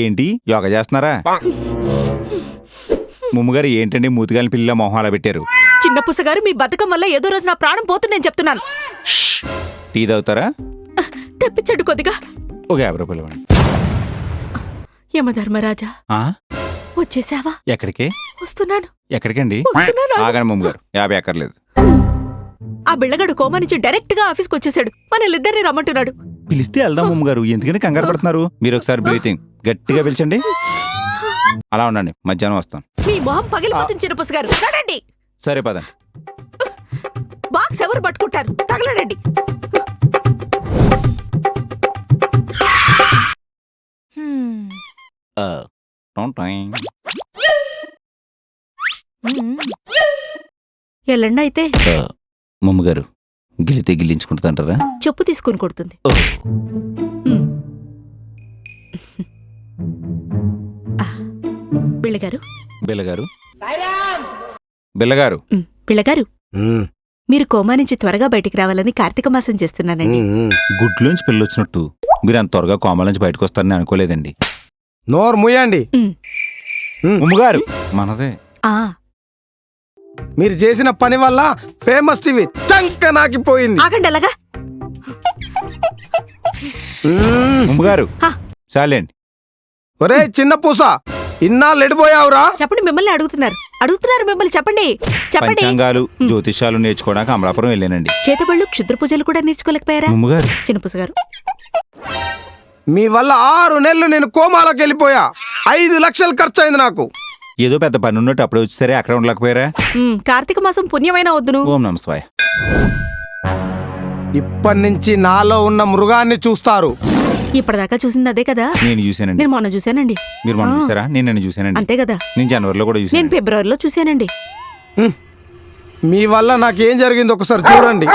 ఏంటి యోగా చేస్తున్నారా? ముమ్మగారు ఏంటండి మూతిగాలిన పిల్ల మొహం అలా పెట్టారు? చిన్న పుసగారు మీ బతకం వల్ల ఏదో రోజు నా ప్రాణం పోతుంది నేను చెప్తున్నాను. టీ తాగుతారా? తెప్పించండి కొద్దిగా. ఒక 50 రూపాయలు ఇవ్వండి. యమధర్మరాజా ఆ? వచ్చేసావా? ఎక్కడికి? వస్తున్నాను. ఎక్కడికండి? వస్తున్నాను. ఆగండి ముమ్మగారు, 50 ఎక్కర్లేదు. ఆ బిళ్ళగాడు కోమా నుంచి డైరెక్ట్ గా ఆఫీస్కి వచ్చేసాడు. మనల్నిద్దరిని రమ్మంటున్నాడు. పిలిస్తే వెళ్దాం ముమ్మగారు, ఎందుకని కంగారు పడుతున్నారు? మీరు ఒకసారి బ్రీతింగ్ గట్టిగా పిలిచండి. అలా ఉండండి, మధ్యాహ్నం వస్తాం. మీ మొహం పగిలిపోతుంది చిన్న పుసగారు. నడండి. సరే పదండి. బాక్స్ ఎవరు పట్టుకుంటారు? తగలడండి. ఎల్లండి అయితే. ముమ్మగారు గిలితే గిల్లించుకుంటుందంటారా? చెప్పు తీసుకుని కొడుతుంది. బిళ్ళగారు బిల్లగారు బిల్లగారు బిళ్ళగారు మీరు కోమా నుంచి త్వరగా బయటికి రావాలని కార్తీక మాసం చేస్తున్నానండి. గుడ్లోంచి పిల్లొచ్చినట్టు మీరు అంత త్వరగా కోమల నుంచి బయటకు వస్తారని అనుకోలేదండి. నోరు ముయ్యండి. ముమ్మగారు మనదే. ఆ మీరు చేసిన పని వల్ల ఫేమస్ టీవీ చంక నాకిపోయింది. ఆగండి అలాగా. ముమ్మగారు చాలేండి. ఒరే చిన్న పూస, ఇన్నాళ్ళు ఎడిపోయావురా? చెప్పండి. మిమ్మల్ని అడుగుతున్నారు మిమ్మల్ని. చెప్పండి చెప్పండి. పంచాంగాలు జ్యోతిషాలు నేర్చుకోవడానికి అమలాపురం వెళ్ళానండి. చేతబళ్ళు క్షుద్ర పూజలు కూడా నేర్చుకోలేకపోయారా? ముమ్మగారు చిన్న పుసగారు మీ వల్ల 6 నెలలు నేను కోమాలోకి వెళ్ళిపోయా. 5 లక్షలు ఖర్చు అయింది నాకు. ఏదో పెద్ద పని ఉన్నట్టు అప్పుడే వచ్చేసరే అక్కడ ఉండలేకపోయారా? కార్తీక మాసం పుణ్యమైన వద్దును. ఓం నమ శివాయ. ఇప్పటి నుంచి నాలో ఉన్న మృగాన్ని చూస్తారు. ఇప్పటిదాకా చూసింది అదే కదా. నేను చూశానండి. నేను మొన్న చూశానండి. మీరు మొన్న చూసారా? నేను చూశానండి. అంతే కదా. నేను జనవరిలో కూడా నేను చూశాను. ఫిబ్రవరిలో చూశానండి. మీ వల్ల నాకేం జరిగింది ఒకసారి చూడండి.